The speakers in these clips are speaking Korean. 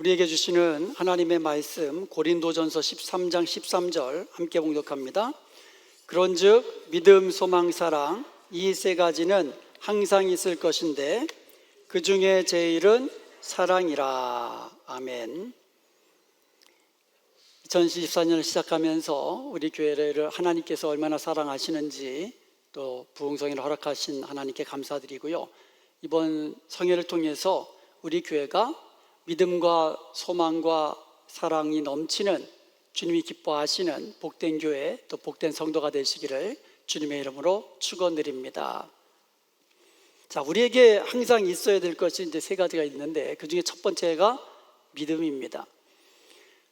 우리에게 주시는 하나님의 말씀 고린도전서 13장 13절 함께 봉독합니다. 그런즉 믿음, 소망, 사랑 이 세 가지는 항상 있을 것인데 그 중에 제일은 사랑이라. 아멘. 2014년을 시작하면서 우리 교회를 하나님께서 얼마나 사랑하시는지 또 부흥성회를 허락하신 하나님께 감사드리고요. 이번 성회를 통해서 우리 교회가 믿음과 소망과 사랑이 넘치는 주님이 기뻐하시는 복된 교회 또 복된 성도가 되시기를 주님의 이름으로 축원드립니다. 자, 우리에게 항상 있어야 될 것이 이제 세 가지가 있는데 그 중에 첫 번째가 믿음입니다.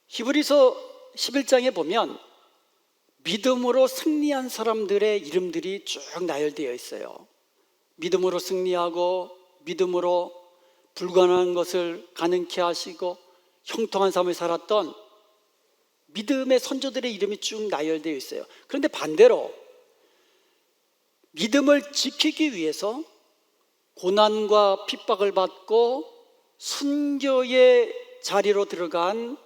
히브리서 11장에 보면 믿음으로 승리한 사람들의 이름들이 쭉 나열되어 있어요. 믿음으로 승리하고 믿음으로 불가능한 것을 가능케 하시고 형통한 삶을 살았던 믿음의 선조들의 이름이 쭉 나열되어 있어요. 그런데 반대로 믿음을 지키기 위해서 고난과 핍박을 받고 순교의 자리로 들어간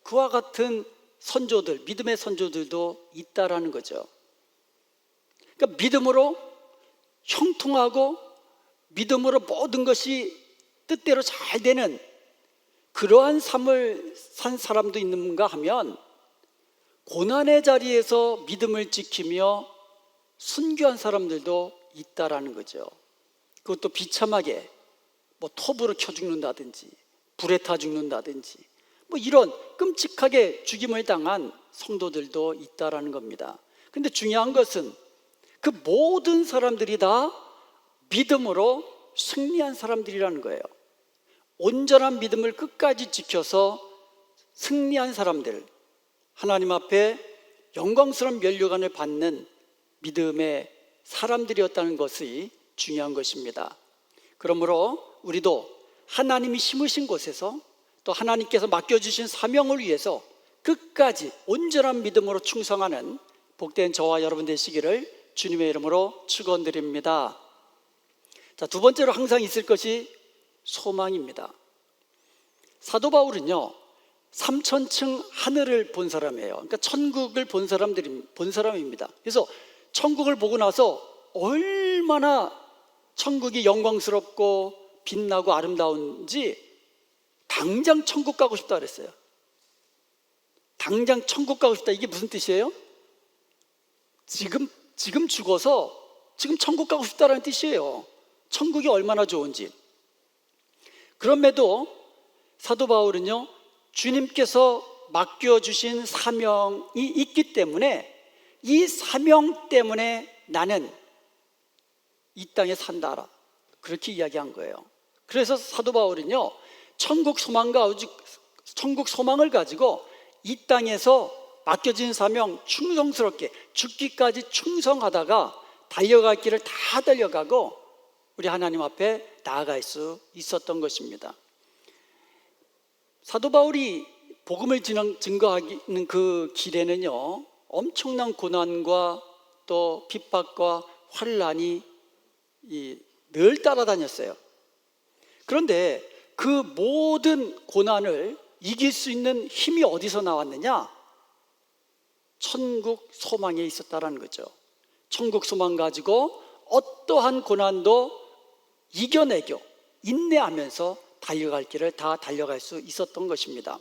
그와 같은 선조들, 믿음의 선조들도 있다라는 거죠. 그러니까 믿음으로 형통하고 믿음으로 모든 것이 뜻대로 잘 되는 그러한 삶을 산 사람도 있는가 하면 고난의 자리에서 믿음을 지키며 순교한 사람들도 있다라는 거죠. 그것도 비참하게 톱으로 켜 죽는다든지 불에 타 죽는다든지 이런 끔찍하게 죽임을 당한 성도들도 있다라는 겁니다. 그런데 중요한 것은 그 모든 사람들이 다 믿음으로 승리한 사람들이라는 거예요. 온전한 믿음을 끝까지 지켜서 승리한 사람들, 하나님 앞에 영광스러운 면류관을 받는 믿음의 사람들이었다는 것이 중요한 것입니다. 그러므로 우리도 하나님이 심으신 곳에서 또 하나님께서 맡겨주신 사명을 위해서 끝까지 온전한 믿음으로 충성하는 복된 저와 여러분 되시기를 주님의 이름으로 축원드립니다. 자, 두 번째로 항상 있을 것이 소망입니다. 사도 바울은요 3000층 하늘을 본 사람이에요. 그러니까 천국을 본 사람입니다. 그래서 천국을 보고 나서 얼마나 천국이 영광스럽고 빛나고 아름다운지 당장 천국 가고 싶다 그랬어요. 당장 천국 가고 싶다. 이게 무슨 뜻이에요? 지금 죽어서 지금 천국 가고 싶다라는 뜻이에요. 천국이 얼마나 좋은지. 그럼에도 사도 바울은요 주님께서 맡겨주신 사명이 있기 때문에 이 사명 때문에 나는 이 땅에 산다 그렇게 이야기한 거예요. 그래서 사도 바울은요 천국 소망을 가지고 이 땅에서 맡겨진 사명 충성스럽게 죽기까지 충성하다가 달려갈 길을 다 달려가고 우리 하나님 앞에 나아갈 수 있었던 것입니다. 사도 바울이 복음을 증거하는 그 길에는요 엄청난 고난과 또 핍박과 환난이 늘 따라다녔어요. 그런데 그 모든 고난을 이길 수 있는 힘이 어디서 나왔느냐? 천국 소망에 있었다라는 거죠. 천국 소망 가지고 어떠한 고난도 이겨내고 인내하면서 달려갈 길을 다 달려갈 수 있었던 것입니다.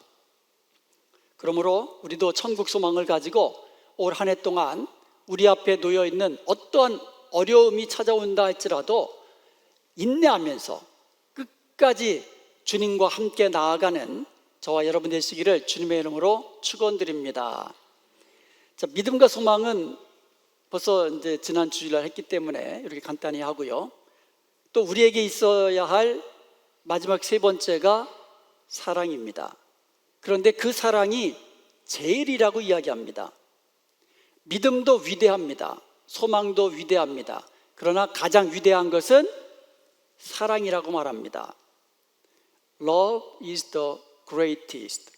그러므로 우리도 천국 소망을 가지고 올 한 해 동안 우리 앞에 놓여 있는 어떠한 어려움이 찾아온다 할지라도 인내하면서 끝까지 주님과 함께 나아가는 저와 여러분 되시기를 주님의 이름으로 축원드립니다. 자, 믿음과 소망은 벌써 이제 지난 주일날 했기 때문에 이렇게 간단히 하고요. 또 우리에게 있어야 할 마지막 세 번째가 사랑입니다. 그런데 그 사랑이 제일이라고 이야기합니다. 믿음도 위대합니다. 소망도 위대합니다. 그러나 가장 위대한 것은 사랑이라고 말합니다. Love is the greatest.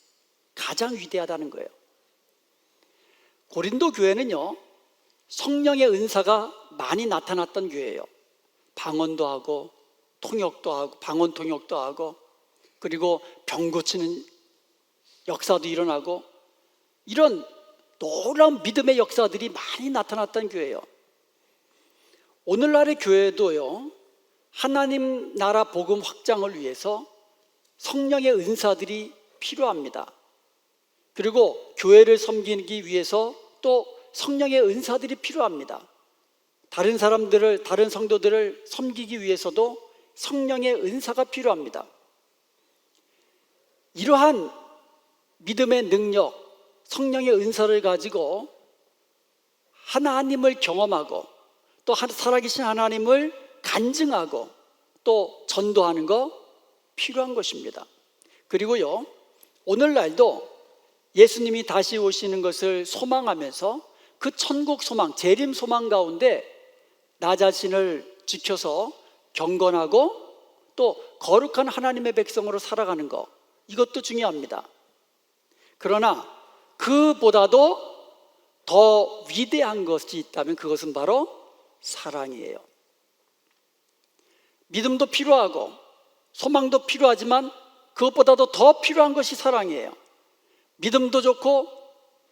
가장 위대하다는 거예요. 고린도 교회는요 성령의 은사가 많이 나타났던 교회예요. 방언도 하고 통역도 하고 방언 통역도 하고 그리고 병 고치는 역사도 일어나고 이런 놀라운 믿음의 역사들이 많이 나타났던 교회예요. 오늘날의 교회도요, 하나님 나라 복음 확장을 위해서 성령의 은사들이 필요합니다. 그리고 교회를 섬기기 위해서 또 성령의 은사들이 필요합니다. 다른 사람들을, 다른 성도들을 섬기기 위해서도 성령의 은사가 필요합니다. 이러한 믿음의 능력, 성령의 은사를 가지고 하나님을 경험하고 또 살아계신 하나님을 간증하고 또 전도하는 거 필요한 것입니다. 그리고요, 오늘날도 예수님이 다시 오시는 것을 소망하면서 그 천국 소망, 재림 소망 가운데 나 자신을 지켜서 경건하고 또 거룩한 하나님의 백성으로 살아가는 것, 이것도 중요합니다. 그러나 그보다도 더 위대한 것이 있다면 그것은 바로 사랑이에요. 믿음도 필요하고 소망도 필요하지만 그것보다도 더 필요한 것이 사랑이에요. 믿음도 좋고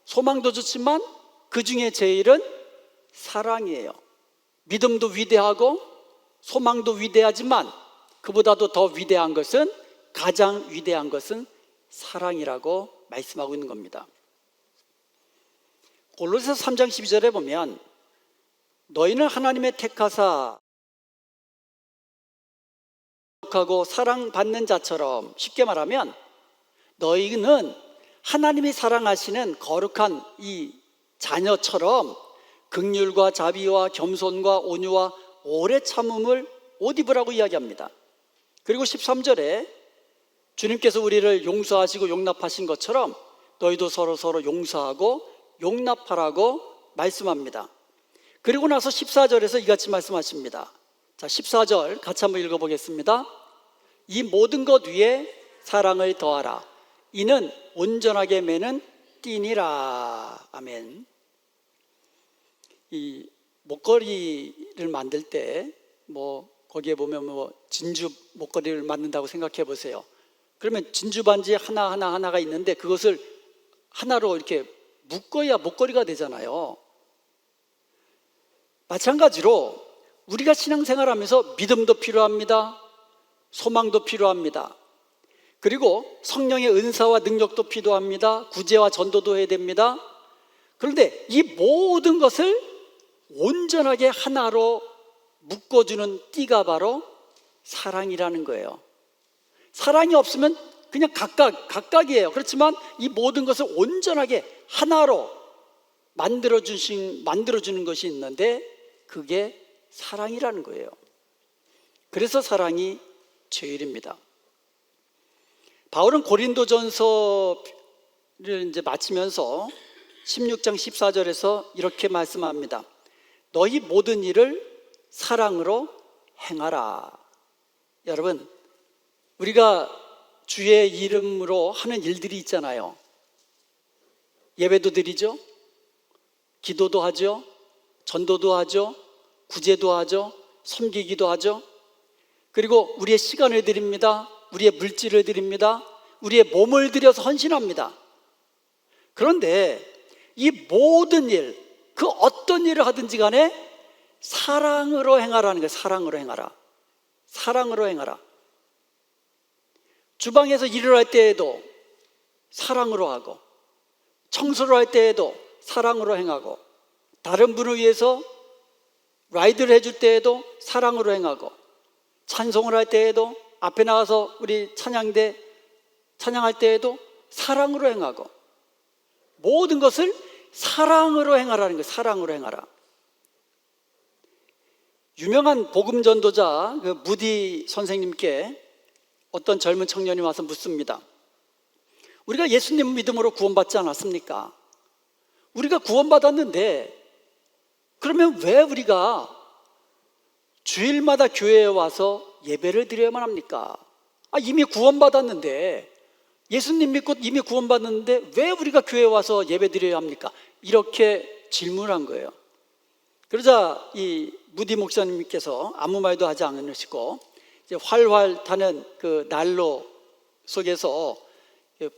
소망도 좋지만 그 중에 제일은 사랑이에요. 믿음도 위대하고 소망도 위대하지만 그보다도 더 위대한 것은, 가장 위대한 것은 사랑이라고 말씀하고 있는 겁니다. 골로새서 3장 12절에 보면 너희는 하나님의 택하사 하고 사랑받는 자처럼, 쉽게 말하면 너희는 하나님이 사랑하시는 거룩한 이 자녀처럼 긍휼과 자비와 겸손과 온유와 오래 참음을 옷 입으라고 이야기합니다. 그리고 13절에 주님께서 우리를 용서하시고 용납하신 것처럼 너희도 서로 용서하고 용납하라고 말씀합니다. 그리고 나서 14절에서 이같이 말씀하십니다. 자, 14절 같이 한번 읽어보겠습니다. 이 모든 것 위에 사랑을 더하라. 이는 온전하게 매는 띠니라. 아멘. 이 목걸이를 만들 때 거기에 보면 진주 목걸이를 만든다고 생각해 보세요. 그러면 진주 반지 하나가 있는데 그것을 하나로 이렇게 묶어야 목걸이가 되잖아요. 마찬가지로 우리가 신앙생활하면서 믿음도 필요합니다. 소망도 필요합니다. 그리고 성령의 은사와 능력도 필요합니다. 구제와 전도도 해야 됩니다. 그런데 이 모든 것을 온전하게 하나로 묶어주는 띠가 바로 사랑이라는 거예요. 사랑이 없으면 그냥 각각이에요. 그렇지만 이 모든 것을 온전하게 하나로 만들어주는 것이 있는데 그게 사랑이라는 거예요. 그래서 사랑이 제일입니다. 바울은 고린도전서를 이제 마치면서 16장 14절에서 이렇게 말씀합니다. 너희 모든 일을 사랑으로 행하라. 여러분, 우리가 주의 이름으로 하는 일들이 있잖아요. 예배도 드리죠, 기도도 하죠, 전도도 하죠, 구제도 하죠, 섬기기도 하죠. 그리고 우리의 시간을 드립니다. 우리의 물질을 드립니다. 우리의 몸을 들여서 헌신합니다. 그런데 이 모든 일, 그 어떤 일을 하든지 간에 사랑으로 행하라는 거예요. 사랑으로 행하라. 사랑으로 행하라. 주방에서 일을 할 때에도 사랑으로 하고, 청소를 할 때에도 사랑으로 행하고, 다른 분을 위해서 라이드를 해줄 때에도 사랑으로 행하고, 찬송을 할 때에도 앞에 나가서 우리 찬양할 때에도 사랑으로 행하고, 모든 것을 사랑으로 행하라는 거예요. 사랑으로 행하라. 유명한 복음 전도자 무디 선생님께 어떤 젊은 청년이 와서 묻습니다. 우리가 예수님 믿음으로 구원받지 않았습니까? 우리가 구원받았는데 그러면 왜 우리가 주일마다 교회에 와서 예배를 드려야만 합니까? 이미 구원받았는데, 예수님 믿고 이미 구원받았는데 왜 우리가 교회에 와서 예배 드려야 합니까? 이렇게 질문한 거예요. 그러자 이 무디 목사님께서 아무 말도 하지 않으시고 이제 활활 타는 그 난로 속에서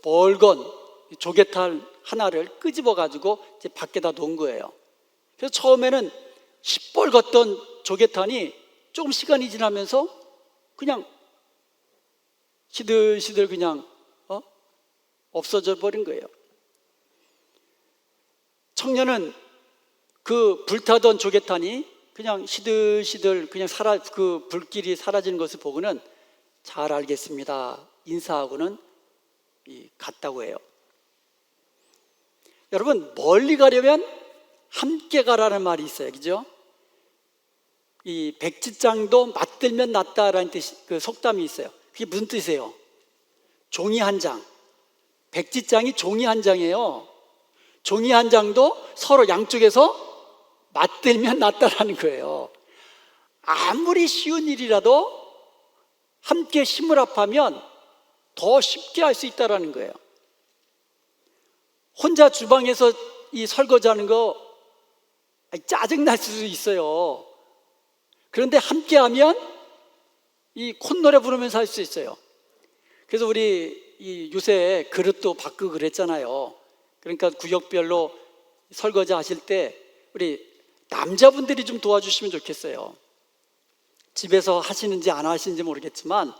벌건 조개탈 하나를 끄집어 가지고 이제 밖에다 놓은 거예요. 그래서 처음에는 시뻘겋던 조개탄이 조금 시간이 지나면서 그냥 시들시들 그냥 없어져 버린 거예요. 청년은 그 불타던 조개탄이 그냥 시들시들 그냥 그 불길이 사라지는 것을 보고는 잘 알겠습니다. 인사하고는 갔다고 해요. 여러분, 멀리 가려면 함께 가라는 말이 있어요. 그죠? 이 백지장도 맞들면 낫다라는 그 속담이 있어요. 그게 무슨 뜻이에요? 종이 한 장. 백지장이 종이 한 장이에요. 종이 한 장도 서로 양쪽에서 맞들면 낫다라는 거예요. 아무리 쉬운 일이라도 함께 힘을 합하면 더 쉽게 할 수 있다라는 거예요. 혼자 주방에서 이 설거지하는 거 짜증날 수도 있어요. 그런데 함께 하면 이 콧노래 부르면서 할 수 있어요. 그래서 우리 요새 그릇도 바꾸고 그랬잖아요. 그러니까 구역별로 설거지 하실 때 우리 남자분들이 좀 도와주시면 좋겠어요. 집에서 하시는지 안 하시는지 모르겠지만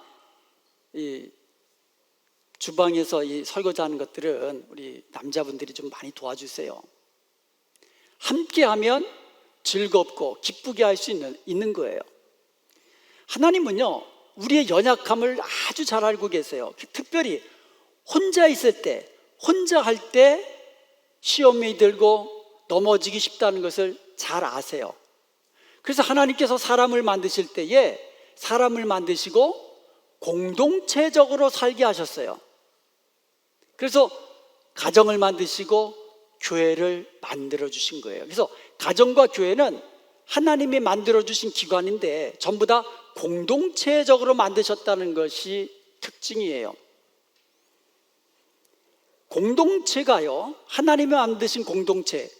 이 주방에서 이 설거지하는 것들은 우리 남자분들이 좀 많이 도와주세요. 함께하면 즐겁고 기쁘게 할 수 있는 거예요. 하나님은요, 우리의 연약함을 아주 잘 알고 계세요. 특별히 혼자 있을 때, 혼자 할 때 시험이 들고 넘어지기 쉽다는 것을 잘 아세요. 그래서 하나님께서 사람을 만드실 때에 사람을 만드시고 공동체적으로 살게 하셨어요. 그래서 가정을 만드시고 교회를 만들어 주신 거예요. 그래서 가정과 교회는 하나님이 만들어 주신 기관인데 전부 다 공동체적으로 만드셨다는 것이 특징이에요. 공동체가요, 하나님이 만드신 공동체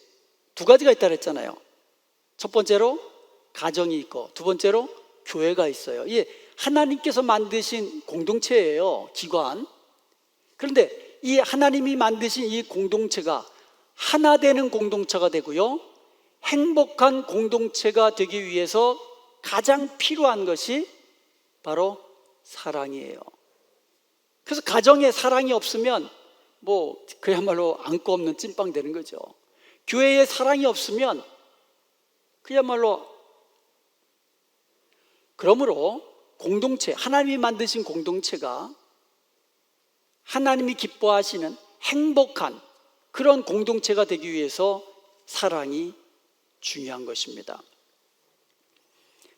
두 가지가 있다 그랬잖아요. 첫 번째로 가정이 있고 두 번째로 교회가 있어요. 이게 하나님께서 만드신 공동체예요, 기관. 그런데 이 하나님이 만드신 이 공동체가 하나 되는 공동체가 되고요, 행복한 공동체가 되기 위해서 가장 필요한 것이 바로 사랑이에요. 그래서 가정에 사랑이 없으면 그야말로 안고 없는 찐빵 되는 거죠. 교회에 사랑이 없으면 그야말로. 그러므로 공동체, 하나님이 만드신 공동체가 하나님이 기뻐하시는 행복한 그런 공동체가 되기 위해서 사랑이 중요한 것입니다.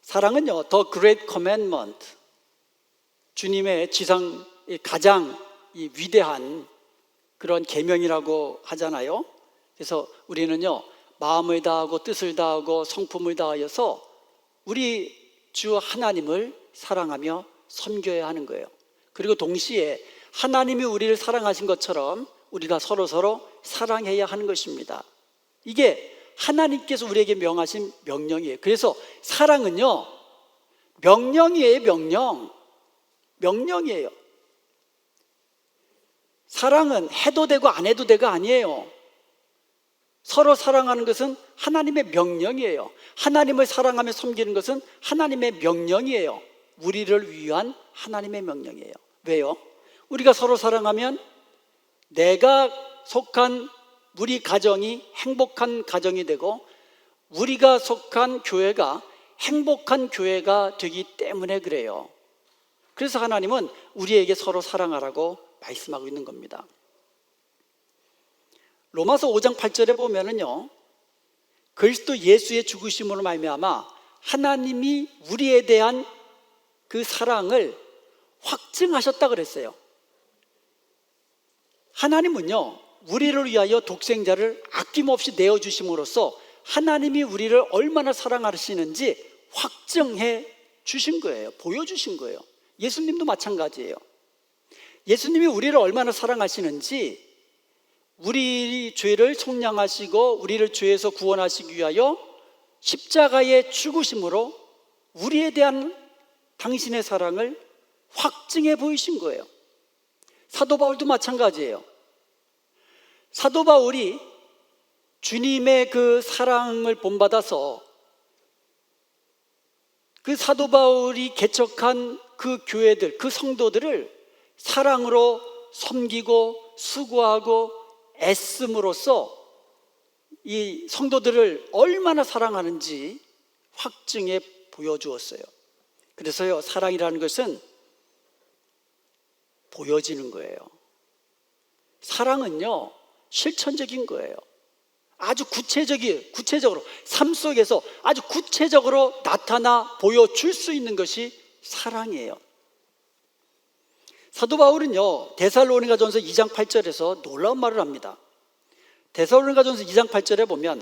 사랑은요, The Great Commandment, 주님의 지상 가장 위대한 그런 계명이라고 하잖아요. 그래서 우리는요, 마음을 다하고 뜻을 다하고 성품을 다하여서 우리 주 하나님을 사랑하며 섬겨야 하는 거예요. 그리고 동시에 하나님이 우리를 사랑하신 것처럼 우리가 서로 사랑해야 하는 것입니다. 이게 하나님께서 우리에게 명하신 명령이에요. 그래서 사랑은요, 명령이에요. 명령이에요. 사랑은 해도 되고 안 해도 되가 아니에요. 서로 사랑하는 것은 하나님의 명령이에요. 하나님을 사랑하며 섬기는 것은 하나님의 명령이에요. 우리를 위한 하나님의 명령이에요. 왜요? 우리가 서로 사랑하면 내가 속한 우리 가정이 행복한 가정이 되고 우리가 속한 교회가 행복한 교회가 되기 때문에 그래요. 그래서 하나님은 우리에게 서로 사랑하라고 말씀하고 있는 겁니다. 로마서 5장 8절에 보면은요, 그리스도 예수의 죽으심으로 말미암아 하나님이 우리에 대한 그 사랑을 확증하셨다 그랬어요. 하나님은요, 우리를 위하여 독생자를 아낌없이 내어주심으로써 하나님이 우리를 얼마나 사랑하시는지 확증해 주신 거예요. 보여주신 거예요. 예수님도 마찬가지예요. 예수님이 우리를 얼마나 사랑하시는지 우리 죄를 속량하시고 우리를 죄에서 구원하시기 위하여 십자가의 죽으심으로 우리에 대한 당신의 사랑을 확증해 보이신 거예요. 사도 바울도 마찬가지예요. 사도 바울이 주님의 그 사랑을 본받아서 그 사도 바울이 개척한 그 교회들, 그 성도들을 사랑으로 섬기고 수고하고 애씀으로써 이 성도들을 얼마나 사랑하는지 확증해 보여주었어요. 그래서요, 사랑이라는 것은 보여지는 거예요. 사랑은요, 실천적인 거예요. 아주 구체적으로 삶 속에서 아주 구체적으로 나타나 보여줄 수 있는 것이 사랑이에요. 사도 바울은요, 데살로니가전서 2장 8절에서 놀라운 말을 합니다. 데살로니가전서 2장 8절에 보면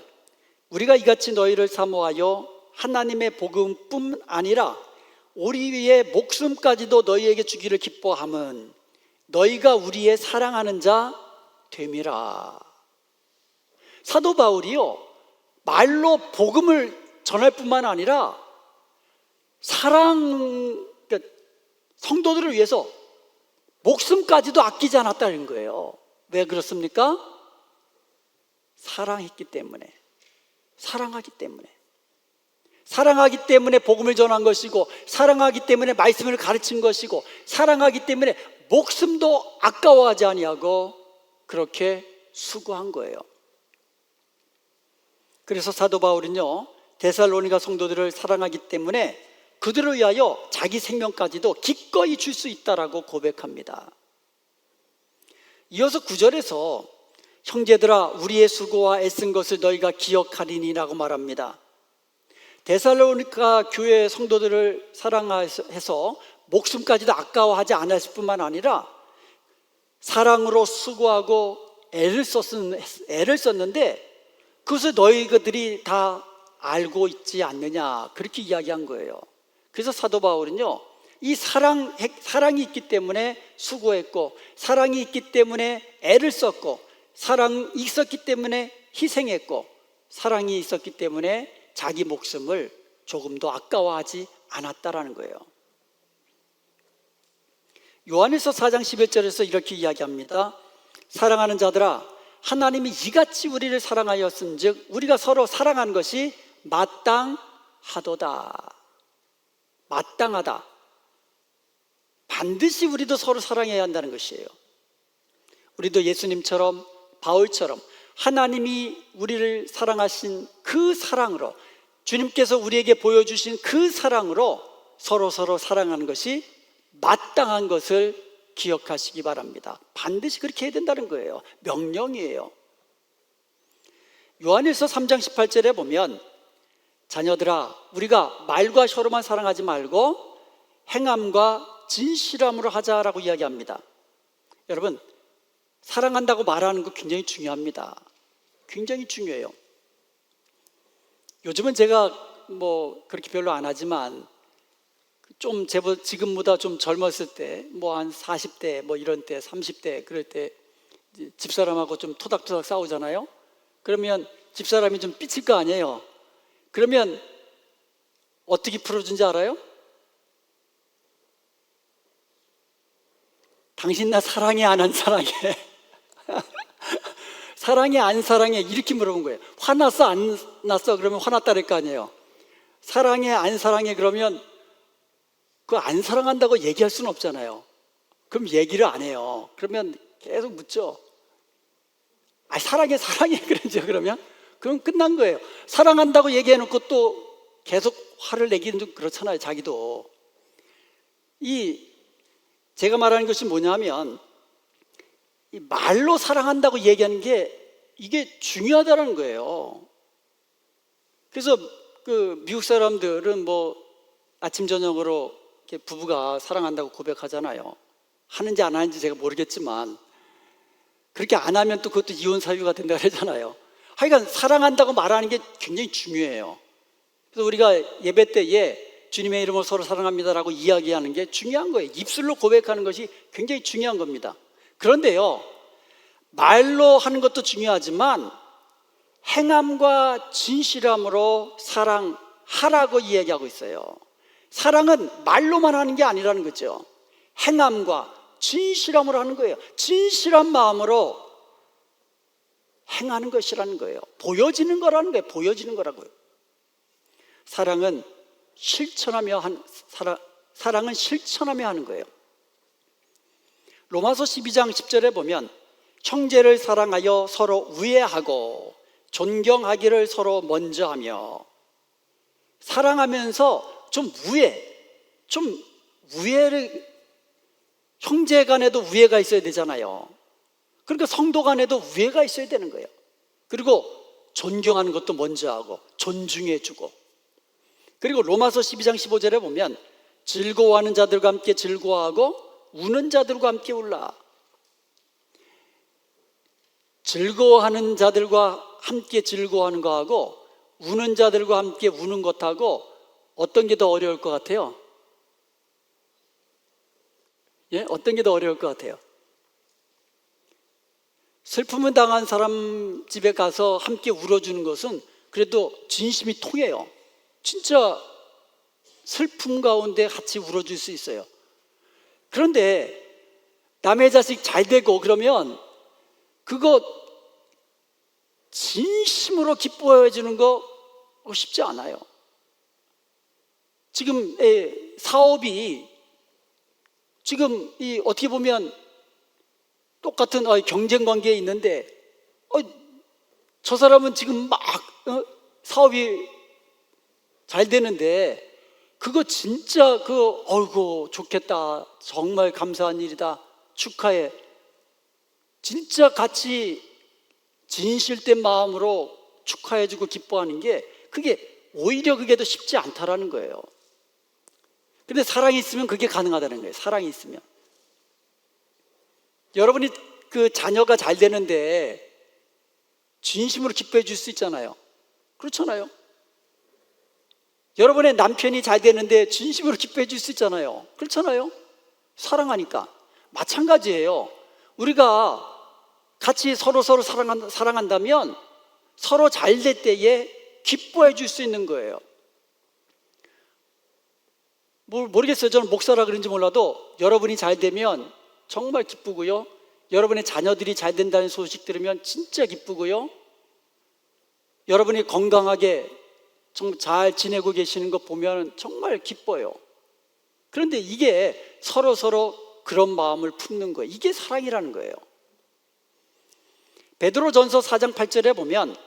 우리가 이같이 너희를 사모하여 하나님의 복음뿐 아니라 우리의 목숨까지도 너희에게 주기를 기뻐함은 너희가 우리의 사랑하는 자 됨이라. 사도 바울이요, 말로 복음을 전할 뿐만 아니라 그러니까 성도들을 위해서 목숨까지도 아끼지 않았다는 거예요. 왜 그렇습니까? 사랑했기 때문에. 사랑하기 때문에 복음을 전한 것이고, 사랑하기 때문에 말씀을 가르친 것이고, 사랑하기 때문에 목숨도 아까워하지 아니하고 그렇게 수고한 거예요. 그래서 사도 바울은요, 데살로니가 성도들을 사랑하기 때문에 그들을 위하여 자기 생명까지도 기꺼이 줄 수 있다라고 고백합니다. 이어서 9절에서 형제들아 우리의 수고와 애쓴 것을 너희가 기억하리니라고 말합니다. 데살로니가 교회 성도들을 사랑해서 목숨까지도 아까워하지 않았을 뿐만 아니라 사랑으로 수고하고 애를 썼는데 그것을 너희들이 다 알고 있지 않느냐, 그렇게 이야기한 거예요. 그래서 사도 바울은요, 이 사랑이 있기 때문에 수고했고, 사랑이 있기 때문에 애를 썼고, 사랑이 있었기 때문에 희생했고, 사랑이 있었기 때문에 자기 목숨을 조금도 아까워하지 않았다라는 거예요. 요한일서 4장 11절에서 이렇게 이야기합니다. 사랑하는 자들아, 하나님이 이같이 우리를 사랑하였은즉 우리가 서로 사랑하는 것이 마땅하도다. 마땅하다. 반드시 우리도 서로 사랑해야 한다는 것이에요. 우리도 예수님처럼 바울처럼 하나님이 우리를 사랑하신 그 사랑으로, 주님께서 우리에게 보여주신 그 사랑으로 서로 사랑하는 것이 마땅한 것을 기억하시기 바랍니다. 반드시 그렇게 해야 된다는 거예요. 명령이에요. 요한일서 3장 18절에 보면 자녀들아 우리가 말과 혀로만 사랑하지 말고 행함과 진실함으로 하자라고 이야기합니다. 여러분, 사랑한다고 말하는 거 굉장히 중요합니다. 굉장히 중요해요. 요즘은 제가 그렇게 별로 안 하지만 좀 제법 지금보다 좀 젊었을 때, 한 40대 이런 때, 30대 그럴 때 집사람하고 좀 토닥토닥 싸우잖아요. 그러면 집사람이 좀 삐칠 거 아니에요. 그러면 어떻게 풀어준지 알아요? 당신 나 사랑해 안 사랑해? 사랑해 안 사랑해? 이렇게 물어본 거예요. 화났어 안 났어? 그러면 화났다를 거 아니에요. 사랑해 안 사랑해? 그러면 그거 안 사랑한다고 얘기할 수는 없잖아요. 그럼 얘기를 안 해요. 그러면 계속 묻죠. 사랑해 그러죠. 그럼 끝난 거예요. 사랑한다고 얘기해놓고 또 계속 화를 내기는 좀 그렇잖아요. 자기도. 제가 말하는 것이 뭐냐면 이 말로 사랑한다고 얘기하는 게 이게 중요하다는 거예요. 그래서 미국 사람들은 아침 저녁으로 이렇게 부부가 사랑한다고 고백하잖아요. 하는지 안 하는지 제가 모르겠지만 그렇게 안 하면 또 그것도 이혼 사유가 된다 그러잖아요. 하여간 사랑한다고 말하는 게 굉장히 중요해요. 그래서 우리가 예배 때에 주님의 이름으로 서로 사랑합니다라고 이야기하는 게 중요한 거예요. 입술로 고백하는 것이 굉장히 중요한 겁니다. 그런데요, 말로 하는 것도 중요하지만 행함과 진실함으로 사랑하라고 이야기하고 있어요. 사랑은 말로만 하는 게 아니라는 거죠. 행함과 진실함으로 하는 거예요. 진실한 마음으로 행하는 것이라는 거예요. 보여지는 거라는 거예요. 보여지는 거라고요. 사랑은 실천하며 하는 거예요. 로마서 12장 10절에 보면 형제를 사랑하여 서로 우애하고 존경하기를 서로 먼저 하며, 사랑하면서 좀 우애를, 형제 간에도 우애가 있어야 되잖아요. 그러니까 성도 간에도 우애가 있어야 되는 거예요. 그리고 존경하는 것도 먼저 하고 존중해 주고, 그리고 로마서 12장 15절에 보면 즐거워하는 자들과 함께 즐거워하고 우는 자들과 함께 울라. 즐거워하는 자들과 함께 즐거워하는 거하고 우는 자들과 함께 우는 것하고 어떤 게 더 어려울 것 같아요? 예? 어떤 게 더 어려울 것 같아요? 슬픔을 당한 사람 집에 가서 함께 울어주는 것은 그래도 진심이 통해요. 진짜 슬픔 가운데 같이 울어줄 수 있어요. 그런데 남의 자식 잘 되고 그러면 그거 진심으로 기뻐해 주는 거 쉽지 않아요. 지금 사업이 지금 어떻게 보면 똑같은 경쟁 관계에 있는데 저 사람은 지금 막 사업이 잘 되는데 그거 진짜 어이구 좋겠다, 정말 감사한 일이다, 축하해, 진짜 같이 진실된 마음으로 축하해주고 기뻐하는 게 오히려 그게 더 쉽지 않다라는 거예요. 근데 사랑이 있으면 그게 가능하다는 거예요. 사랑이 있으면. 여러분이 그 자녀가 잘 되는데 진심으로 기뻐해 줄 수 있잖아요. 그렇잖아요. 여러분의 남편이 잘 되는데 진심으로 기뻐해 줄 수 있잖아요. 그렇잖아요. 사랑하니까. 마찬가지예요. 우리가 같이 서로 사랑한다면 서로 잘 될 때에 기뻐해 줄 수 있는 거예요. 모르겠어요. 저는 목사라 그런지 몰라도 여러분이 잘 되면 정말 기쁘고요, 여러분의 자녀들이 잘 된다는 소식 들으면 진짜 기쁘고요, 여러분이 건강하게 정말 잘 지내고 계시는 거 보면 정말 기뻐요. 그런데 이게 서로 그런 마음을 품는 거예요. 이게 사랑이라는 거예요. 베드로전서 4장 8절에 보면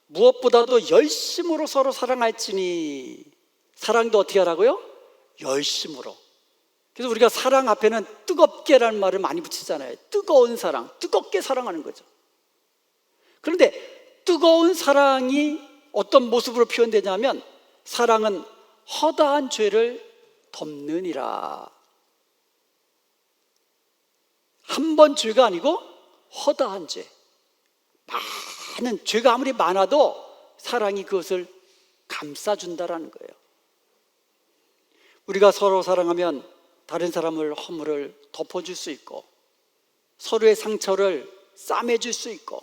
무엇보다도 열심으로 서로 사랑할지니, 사랑도 어떻게 하라고요? 열심으로. 그래서 우리가 사랑 앞에는 뜨겁게라는 말을 많이 붙이잖아요. 뜨거운 사랑, 뜨겁게 사랑하는 거죠. 그런데 뜨거운 사랑이 어떤 모습으로 표현되냐면 사랑은 허다한 죄를 덮느니라. 한 번 죄가 아니고 허다한 죄, 많은 죄가 아무리 많아도 사랑이 그것을 감싸준다라는 거예요. 우리가 서로 사랑하면 다른 사람을 허물을 덮어줄 수 있고 서로의 상처를 싸매줄 수 있고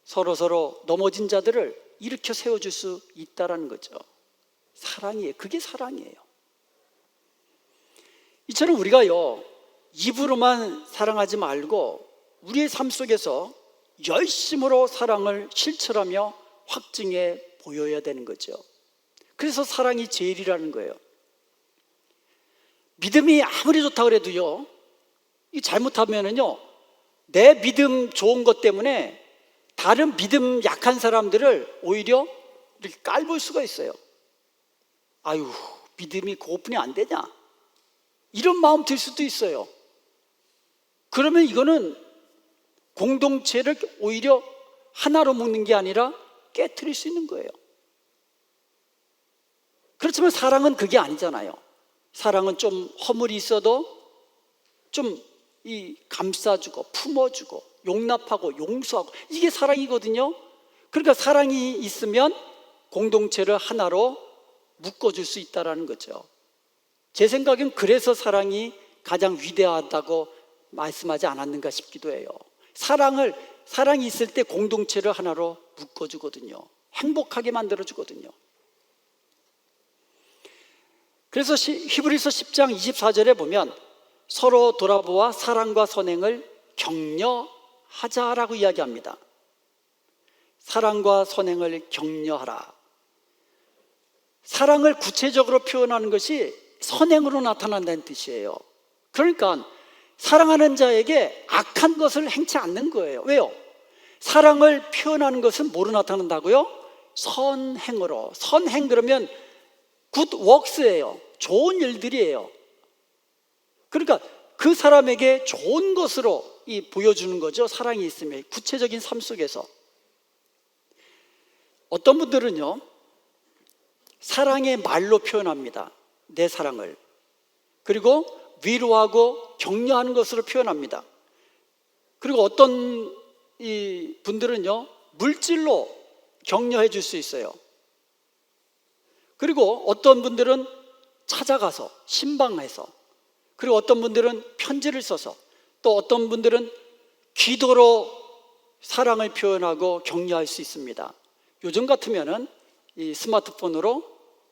서로 넘어진 자들을 일으켜 세워줄 수 있다라는 거죠. 사랑이에요. 그게 사랑이에요. 이처럼 우리가요, 입으로만 사랑하지 말고 우리의 삶 속에서 열심으로 사랑을 실천하며 확증해 보여야 되는 거죠. 그래서 사랑이 제일이라는 거예요. 믿음이 아무리 좋다 그래도요, 이 잘못하면은요, 내 믿음 좋은 것 때문에 다른 믿음 약한 사람들을 오히려 이렇게 깔볼 수가 있어요. 아유, 믿음이 고픈이 안 되냐, 이런 마음 들 수도 있어요. 그러면 이거는 공동체를 오히려 하나로 묶는 게 아니라 깨트릴 수 있는 거예요. 그렇지만 사랑은 그게 아니잖아요. 사랑은 좀 허물이 있어도 좀 감싸주고 품어주고 용납하고 용서하고, 이게 사랑이거든요. 그러니까 사랑이 있으면 공동체를 하나로 묶어줄 수 있다는 거죠. 제 생각엔 그래서 사랑이 가장 위대하다고 말씀하지 않았는가 싶기도 해요. 사랑이 있을 때 공동체를 하나로 묶어주거든요. 행복하게 만들어주거든요. 그래서 히브리서 10장 24절에 보면 서로 돌아보아 사랑과 선행을 격려하자라고 이야기합니다. 사랑과 선행을 격려하라. 사랑을 구체적으로 표현하는 것이 선행으로 나타난다는 뜻이에요. 그러니까 사랑하는 자에게 악한 것을 행치 않는 거예요. 왜요? 사랑을 표현하는 것은 뭐로 나타난다고요? 선행으로. 선행 그러면 good works예요. 좋은 일들이에요. 그러니까 그 사람에게 좋은 것으로 보여주는 거죠. 사랑이 있으면 구체적인 삶 속에서. 어떤 분들은요, 사랑의 말로 표현합니다. 내 사랑을. 그리고 위로하고 격려하는 것으로 표현합니다. 그리고 어떤 분들은요, 물질로 격려해 줄 수 있어요. 그리고 어떤 분들은 찾아가서 신방해서, 그리고 어떤 분들은 편지를 써서, 또 어떤 분들은 기도로 사랑을 표현하고 격려할 수 있습니다. 요즘 같으면은 이 스마트폰으로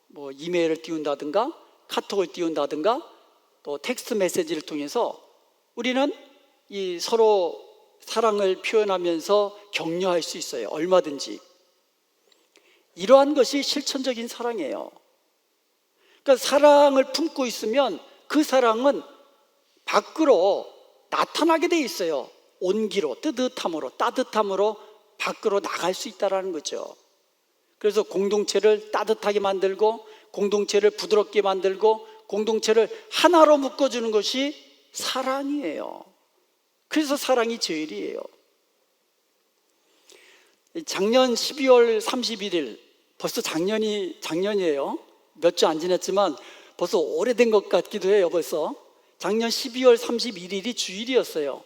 뭐 이메일을 띄운다든가 카톡을 띄운다든가 또 텍스트 메시지를 통해서 우리는 이 서로 사랑을 표현하면서 격려할 수 있어요. 얼마든지. 이러한 것이 실천적인 사랑이에요. 그러니까 사랑을 품고 있으면 그 사랑은 밖으로 나타나게 돼 있어요. 온기로, 뜨뜻함으로, 따뜻함으로 밖으로 나갈 수 있다는 거죠. 그래서 공동체를 따뜻하게 만들고, 공동체를 부드럽게 만들고, 공동체를 하나로 묶어주는 것이 사랑이에요. 그래서 사랑이 제일이에요. 작년 12월 31일, 벌써 작년이에요. 몇 주 안 지났지만 벌써 오래된 것 같기도 해요. 벌써 작년 12월 31일이 주일이었어요.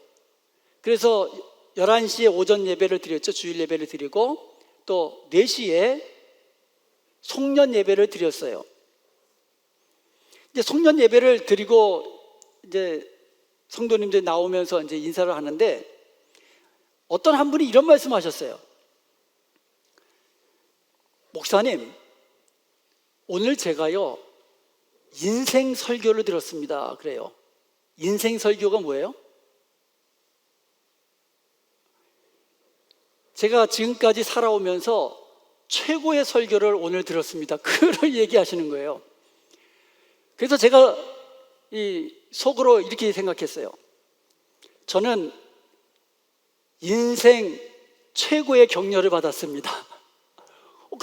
그래서 11시에 오전 예배를 드렸죠. 주일 예배를 드리고 또 4시에 송년 예배를 드렸어요. 이제 송년 예배를 드리고 이제 성도님들 나오면서 이제 인사를 하는데 어떤 한 분이 이런 말씀하셨어요. 목사님, 오늘 제가요 인생 설교를 들었습니다. 그래요. 인생 설교가 뭐예요? 제가 지금까지 살아오면서 최고의 설교를 오늘 들었습니다. 그걸 얘기하시는 거예요. 그래서 제가 속으로 이렇게 생각했어요. 저는 인생 최고의 격려를 받았습니다.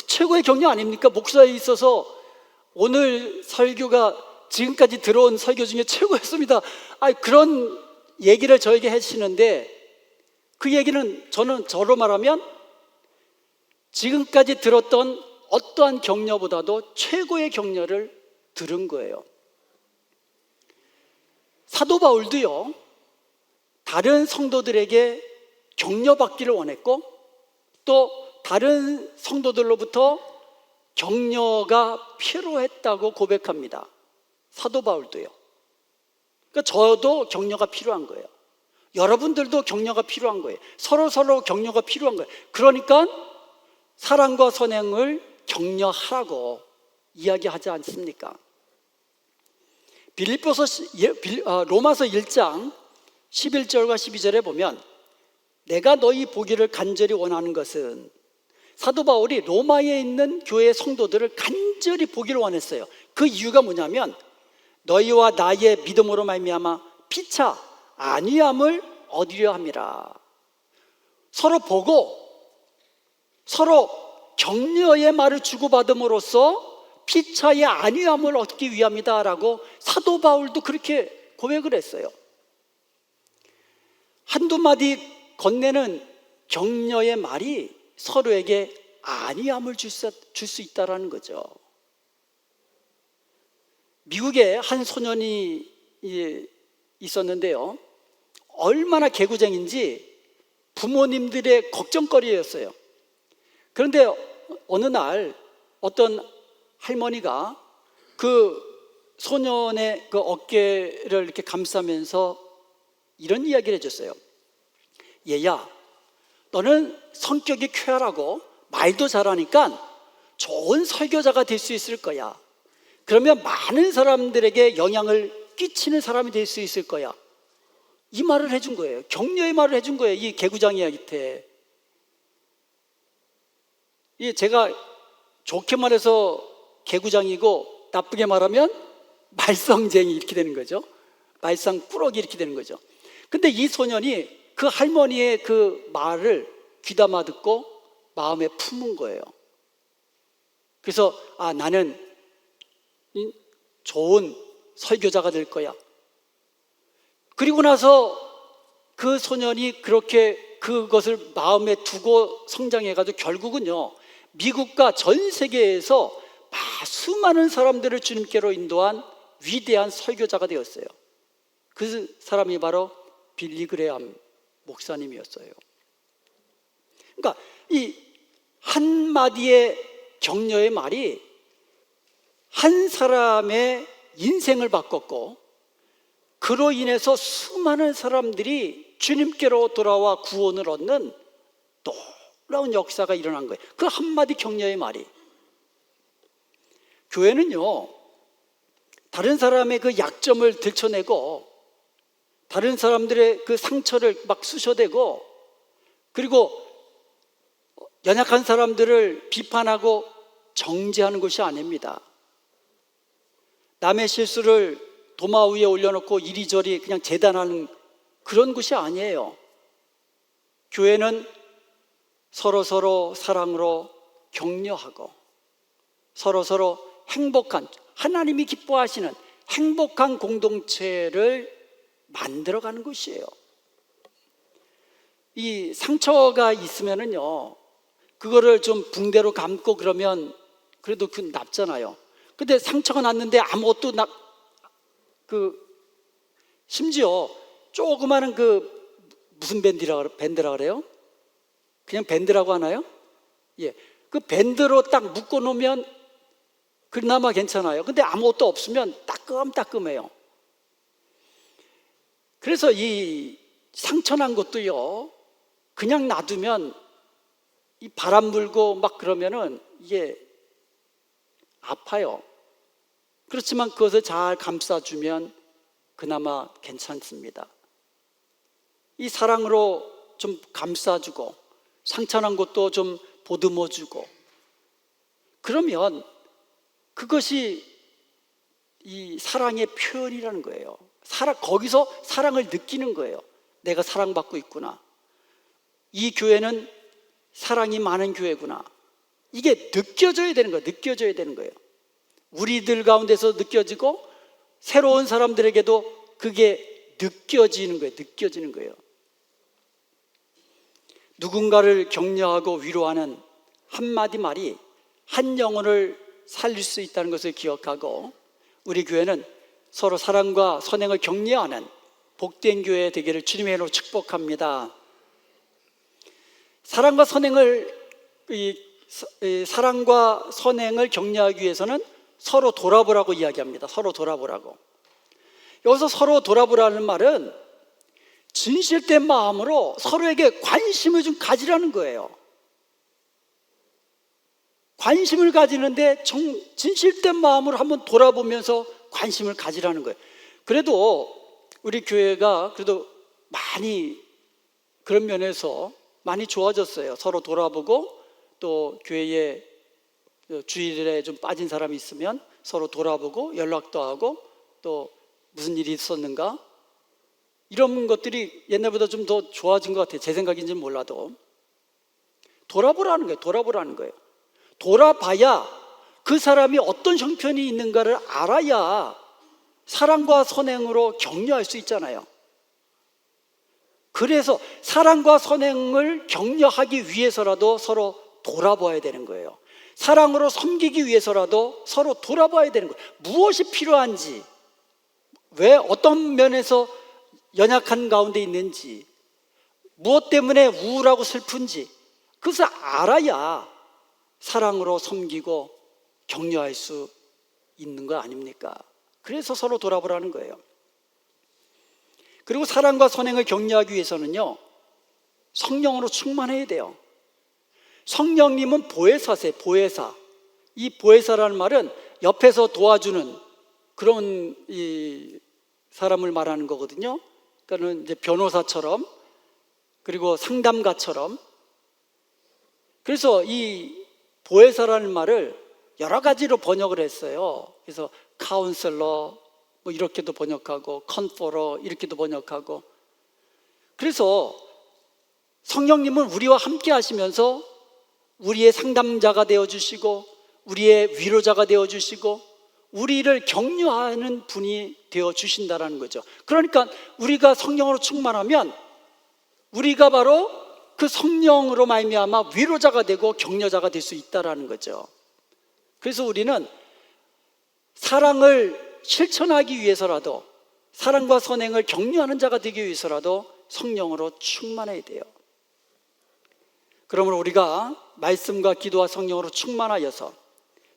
최고의 격려 아닙니까? 목사에 있어서 오늘 설교가 지금까지 들어온 설교 중에 최고였습니다. 그런 얘기를 저에게 하시는데 그 얘기는 저로 말하면 지금까지 들었던 어떠한 격려보다도 최고의 격려를 들은 거예요. 사도 바울도요, 다른 성도들에게 격려받기를 원했고 또 다른 성도들로부터 격려가 필요했다고 고백합니다. 사도 바울도요. 그러니까 저도 격려가 필요한 거예요. 여러분들도 격려가 필요한 거예요. 서로 격려가 필요한 거예요. 그러니까 사랑과 선행을 격려하라고 이야기하지 않습니까? 로마서 1장 11절과 12절에 보면 내가 너희 보기를 간절히 원하는 것은, 사도 바울이 로마에 있는 교회 성도들을 간절히 보기를 원했어요. 그 이유가 뭐냐면 너희와 나의 믿음으로 말미암아 피차 안위함을 얻으려 함이라. 서로 보고 서로 격려의 말을 주고받음으로써 피차의 안위함을 얻기 위함이다 라고 사도 바울도 그렇게 고백을 했어요. 한두 마디 건네는 격려의 말이 서로에게 안위함을 줄 수 있다는 거죠. 미국에 한 소년이 있었는데요, 얼마나 개구쟁인지 부모님들의 걱정거리였어요. 그런데 어느 날 어떤 할머니가 그 소년의 그 어깨를 이렇게 감싸면서 이런 이야기를 해줬어요. 얘야, 너는 성격이 쾌활하고 말도 잘하니까 좋은 설교자가 될 수 있을 거야. 그러면 많은 사람들에게 영향을 끼치는 사람이 될 수 있을 거야. 이 말을 해준 거예요. 격려의 말을 해준 거예요. 이 개구장이한테. 제가 좋게 말해서 개구장이고 나쁘게 말하면 말썽쟁이 이렇게 되는 거죠. 말썽꾸러기 이렇게 되는 거죠. 근데 이 소년이 그 할머니의 그 말을 귀담아 듣고 마음에 품은 거예요. 그래서 나는 좋은 설교자가 될 거야. 그리고 나서 그 소년이 그렇게 그것을 마음에 두고 성장해가지고 결국은요, 미국과 전 세계에서 수많은 사람들을 주님께로 인도한 위대한 설교자가 되었어요. 그 사람이 바로 빌리 그레암 목사님이었어요. 그러니까 이 한마디의 격려의 말이 한 사람의 인생을 바꿨고, 그로 인해서 수많은 사람들이 주님께로 돌아와 구원을 얻는 놀라운 역사가 일어난 거예요. 그 한마디 격려의 말이. 교회는요, 다른 사람의 그 약점을 들춰내고 다른 사람들의 그 상처를 막 쑤셔대고, 그리고 연약한 사람들을 비판하고 정죄하는 것이 아닙니다. 남의 실수를 도마 위에 올려놓고 이리저리 그냥 재단하는 그런 것이 아니에요. 교회는 서로 사랑으로 격려하고 서로 행복한, 하나님이 기뻐하시는 행복한 공동체를 만들어가는 것이에요. 이 상처가 있으면은요, 그거를 좀 붕대로 감고 그러면 그래도 그 낫잖아요. 근데 상처가 났는데 아무것도 심지어 조그마한 무슨 밴드라 그래요? 그냥 밴드라고 하나요? 그 밴드로 딱 묶어 놓으면 그나마 괜찮아요. 근데 아무것도 없으면 따끔따끔해요. 그래서 이 상처난 것도요, 그냥 놔두면 이 바람 불고 막 그러면은 이게 아파요. 그렇지만 그것을 잘 감싸주면 그나마 괜찮습니다. 이 사랑으로 좀 감싸주고 상처난 것도 좀 보듬어주고, 그러면 그것이 이 사랑의 표현이라는 거예요. 거기서 사랑을 느끼는 거예요. 내가 사랑받고 있구나. 이 교회는 사랑이 많은 교회구나. 이게 느껴져야 되는 거예요. 느껴져야 되는 거예요. 우리들 가운데서 느껴지고 새로운 사람들에게도 그게 느껴지는 거예요. 느껴지는 거예요. 누군가를 격려하고 위로하는 한마디 말이 한 영혼을 살릴 수 있다는 것을 기억하고, 우리 교회는 서로 사랑과 선행을 격려하는 복된 교회 되기를 주님의 이름으로 축복합니다. 사랑과 선행을 격려하기 위해서는 서로 돌아보라고 이야기합니다. 서로 돌아보라고. 여기서 서로 돌아보라는 말은 진실된 마음으로 서로에게 관심을 좀 가지라는 거예요. 관심을 가지는데 진실된 마음으로 한번 돌아보면서 관심을 가지라는 거예요. 그래도 우리 교회가 그래도 많이 그런 면에서 많이 좋아졌어요. 서로 돌아보고, 또 교회에 주일에 좀 빠진 사람이 있으면 서로 돌아보고 연락도 하고, 또 무슨 일이 있었는가, 이런 것들이 옛날보다 좀 더 좋아진 것 같아요. 제 생각인지는 몰라도. 돌아보라는 거예요. 돌아보라는 거예요. 돌아봐야 그 사람이 어떤 형편이 있는가를 알아야 사랑과 선행으로 격려할 수 있잖아요. 그래서 사랑과 선행을 격려하기 위해서라도 서로 돌아봐야 되는 거예요. 사랑으로 섬기기 위해서라도 서로 돌아봐야 되는 거예요. 무엇이 필요한지, 왜 어떤 면에서 연약한 가운데 있는지, 무엇 때문에 우울하고 슬픈지, 그것을 알아야 사랑으로 섬기고 격려할 수 있는 거 아닙니까? 그래서 서로 돌아보라는 거예요. 그리고 사랑과 선행을 격려하기 위해서는요, 성령으로 충만해야 돼요. 성령님은 보혜사세요. 보혜사. 이 보혜사라는 말은 옆에서 도와주는 그런 사람을 말하는 거거든요. 그러니까 이제 변호사처럼, 그리고 상담가처럼. 그래서 이 보혜사라는 말을 여러 가지로 번역을 했어요. 그래서 카운셀러 뭐 이렇게도 번역하고, 컨포러 이렇게도 번역하고. 그래서 성령님은 우리와 함께 하시면서 우리의 상담자가 되어주시고, 우리의 위로자가 되어주시고, 우리를 격려하는 분이 되어주신다는 거죠. 그러니까 우리가 성령으로 충만하면 우리가 바로 그 성령으로 말미암아 위로자가 되고 격려자가 될 수 있다는 거죠. 그래서 우리는 사랑을 실천하기 위해서라도, 사랑과 선행을 격려하는 자가 되기 위해서라도 성령으로 충만해야 돼요. 그러므로 우리가 말씀과 기도와 성령으로 충만하여서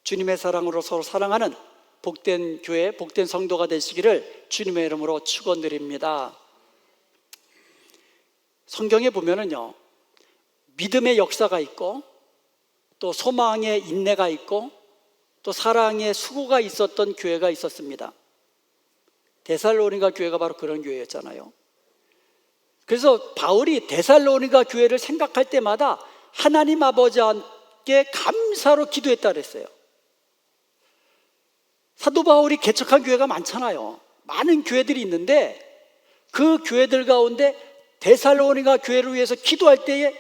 주님의 사랑으로 서로 사랑하는 복된 교회, 복된 성도가 되시기를 주님의 이름으로 축원드립니다. 성경에 보면은요, 믿음의 역사가 있고, 또 소망의 인내가 있고, 또 사랑의 수고가 있었던 교회가 있었습니다. 데살로니가 교회가 바로 그런 교회였잖아요. 그래서 바울이 데살로니가 교회를 생각할 때마다 하나님 아버지께 감사로 기도했다 그랬어요. 사도 바울이 개척한 교회가 많잖아요. 많은 교회들이 있는데 그 교회들 가운데 데살로니가 교회를 위해서 기도할 때에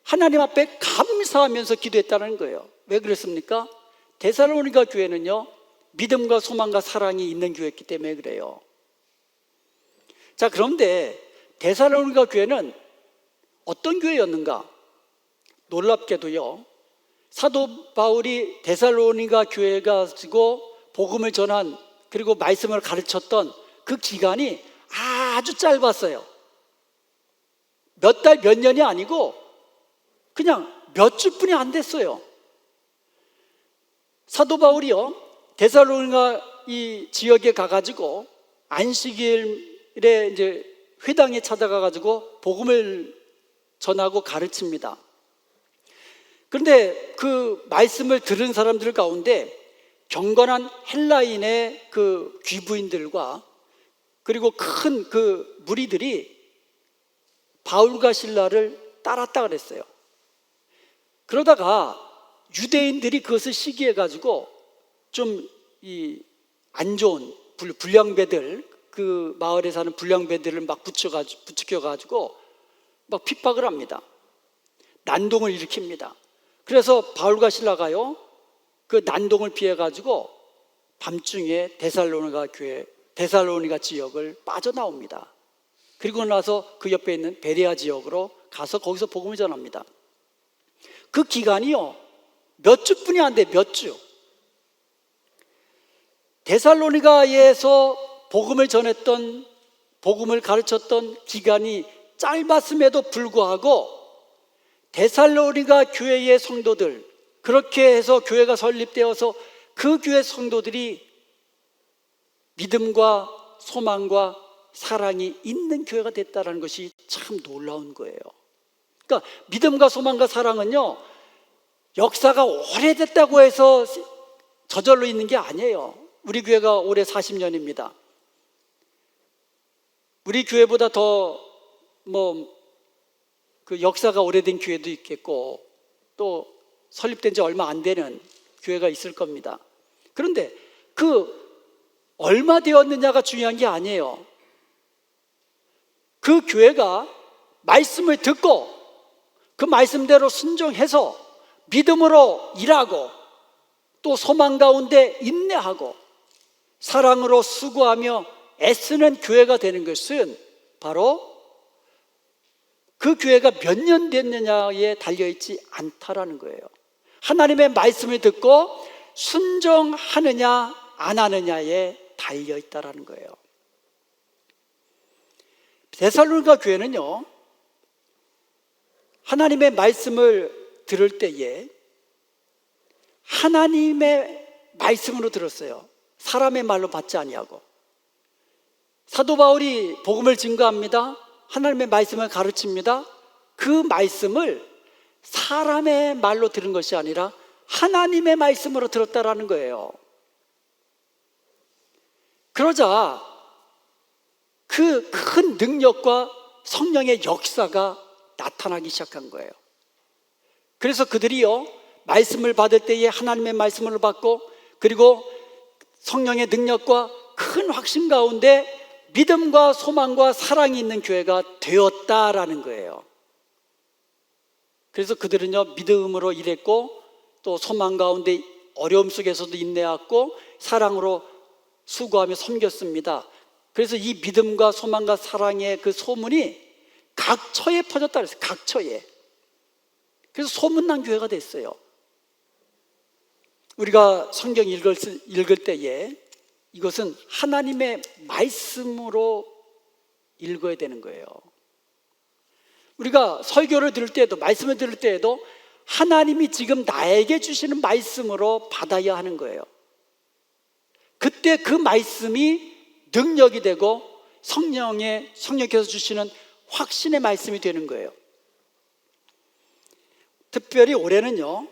하나님 앞에 감사하면서 기도했다는 거예요. 왜 그랬습니까? 데살로니가 교회는요, 믿음과 소망과 사랑이 있는 교회였기 때문에 그래요. 자, 그런데 데살로니가 교회는 어떤 교회였는가? 놀랍게도요, 사도 바울이 데살로니가 교회에 가지고 복음을 전한, 그리고 말씀을 가르쳤던 그 기간이 아주 짧았어요. 몇 달, 몇 년이 아니고 그냥 몇 주뿐이 안 됐어요. 사도 바울이요, 데살로니가 이 지역에 가가지고 안식일에 이제 회당에 찾아가가지고 복음을 전하고 가르칩니다. 그런데 그 말씀을 들은 사람들 가운데 경건한 헬라인의 그 귀부인들과 그리고 큰 그 무리들이 바울과 실라를 따랐다 그랬어요. 그러다가 유대인들이 그것을 시기해가지고 좀 이 안 좋은 불량배들, 그 마을에 사는 불량배들을 막 부추겨가지고 막 핍박을 합니다. 난동을 일으킵니다. 그래서 바울과 실라가요, 그 난동을 피해가지고 밤중에 데살로니가 지역을 빠져나옵니다. 그리고 나서 그 옆에 있는 베레아 지역으로 가서 거기서 복음을 전합니다. 그 기간이요, 몇 주뿐이 안 돼, 몇 주. 데살로니가에서 복음을 전했던, 복음을 가르쳤던 기간이 짧았음에도 불구하고 데살로니가 교회의 성도들, 그렇게 해서 교회가 설립되어서 그 교회 성도들이 믿음과 소망과 사랑이 있는 교회가 됐다는 것이 참 놀라운 거예요. 그러니까 믿음과 소망과 사랑은요, 역사가 오래됐다고 해서 저절로 있는 게 아니에요. 우리 교회가 올해 40년입니다. 우리 교회보다 더 그 역사가 오래된 교회도 있겠고, 또 설립된 지 얼마 안 되는 교회가 있을 겁니다. 그런데 그 얼마 되었느냐가 중요한 게 아니에요. 그 교회가 말씀을 듣고 그 말씀대로 순종해서 믿음으로 일하고, 또 소망 가운데 인내하고 사랑으로 수고하며 애쓰는 교회가 되는 것은 바로 그 교회가 몇 년 됐느냐에 달려있지 않다라는 거예요. 하나님의 말씀을 듣고 순종하느냐 안 하느냐에 달려있다라는 거예요. 데살로니가 교회는요, 하나님의 말씀을 들을 때에 하나님의 말씀으로 들었어요. 사람의 말로 받지 아니하고. 사도 바울이 복음을 증거합니다. 하나님의 말씀을 가르칩니다. 그 말씀을 사람의 말로 들은 것이 아니라 하나님의 말씀으로 들었다라는 거예요. 그러자 그 큰 능력과 성령의 역사가 나타나기 시작한 거예요. 그래서 그들이요, 말씀을 받을 때에 하나님의 말씀을 받고, 그리고 성령의 능력과 큰 확신 가운데 믿음과 소망과 사랑이 있는 교회가 되었다라는 거예요. 그래서 그들은요, 믿음으로 일했고, 또 소망 가운데 어려움 속에서도 인내했고, 사랑으로 수고하며 섬겼습니다. 그래서 이 믿음과 소망과 사랑의 그 소문이 각처에 퍼졌다 그랬어요. 각처에. 그래서 소문난 교회가 됐어요. 우리가 성경 읽을 때에 이것은 하나님의 말씀으로 읽어야 되는 거예요. 우리가 설교를 들을 때에도, 말씀을 들을 때에도 하나님이 지금 나에게 주시는 말씀으로 받아야 하는 거예요. 그때 그 말씀이 능력이 되고 성령께서 주시는 확신의 말씀이 되는 거예요. 특별히 올해는요,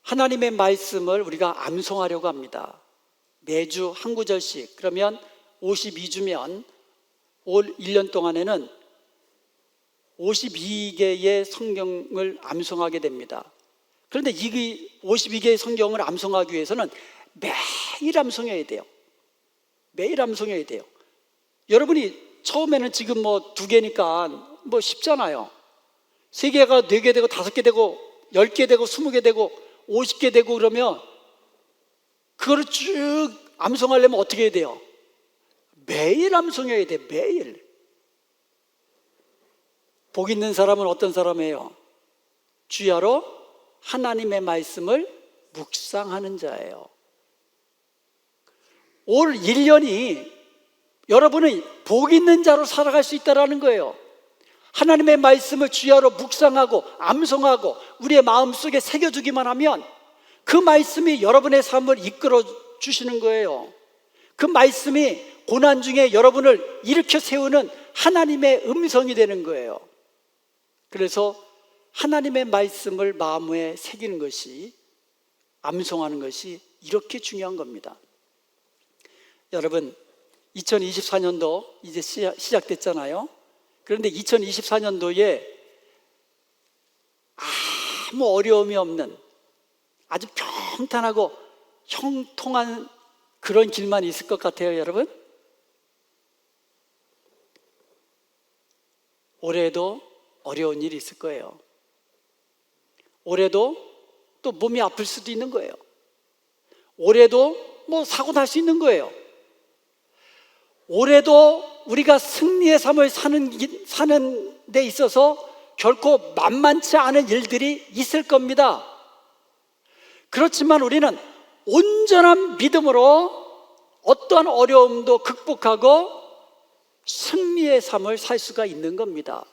하나님의 말씀을 우리가 암송하려고 합니다. 매주 한 구절씩. 그러면 52주면 올 1년 동안에는 52개의 성경을 암송하게 됩니다. 그런데 이 52개의 성경을 암송하기 위해서는 매일 암송해야 돼요. 매일 암송해야 돼요. 여러분이 처음에는 지금 뭐 2개니까 뭐 쉽잖아요. 3개가 4개 되고 5개 되고 10개 되고 20개 되고 50개 되고 그러면 그거를 쭉 암송하려면 어떻게 해야 돼요? 매일 암송해야 돼. 매일. 복 있는 사람은 어떤 사람이에요? 주야로 하나님의 말씀을 묵상하는 자예요. 올 1년이 여러분은 복 있는 자로 살아갈 수 있다는 거예요. 하나님의 말씀을 주야로 묵상하고 암송하고 우리의 마음속에 새겨두기만 하면 그 말씀이 여러분의 삶을 이끌어 주시는 거예요. 그 말씀이 고난 중에 여러분을 일으켜 세우는 하나님의 음성이 되는 거예요. 그래서 하나님의 말씀을 마음에 새기는 것이, 암송하는 것이 이렇게 중요한 겁니다. 여러분, 2024년도 이제 시작됐잖아요. 그런데 2024년도에 아무 어려움이 없는 아주 평탄하고 형통한 그런 길만 있을 것 같아요, 여러분. 올해도 어려운 일이 있을 거예요. 올해도 또 몸이 아플 수도 있는 거예요. 올해도 뭐 사고 날 수 있는 거예요. 올해도 우리가 승리의 삶을 사는 데 있어서 결코 만만치 않은 일들이 있을 겁니다. 그렇지만 우리는 온전한 믿음으로 어떠한 어려움도 극복하고 승리의 삶을 살 수가 있는 겁니다.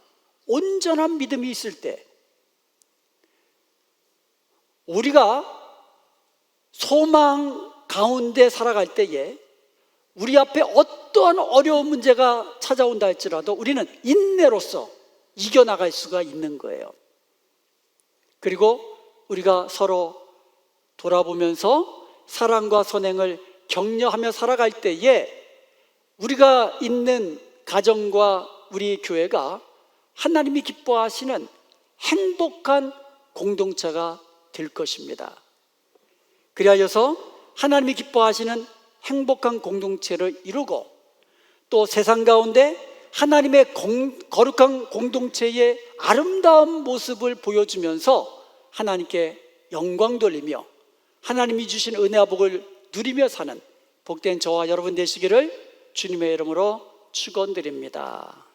온전한 믿음이 있을 때, 우리가 소망 가운데 살아갈 때에 우리 앞에 어떠한 어려운 문제가 찾아온다 할지라도 우리는 인내로서 이겨나갈 수가 있는 거예요. 그리고 우리가 서로 돌아보면서 사랑과 선행을 격려하며 살아갈 때에 우리가 있는 가정과 우리 교회가 하나님이 기뻐하시는 행복한 공동체가 될 것입니다. 그리하여서 하나님이 기뻐하시는 행복한 공동체를 이루고 또 세상 가운데 하나님의 거룩한 공동체의 아름다운 모습을 보여주면서 하나님께 영광 돌리며 하나님이 주신 은혜와 복을 누리며 사는 복된 저와 여러분 되시기를 주님의 이름으로 축원드립니다.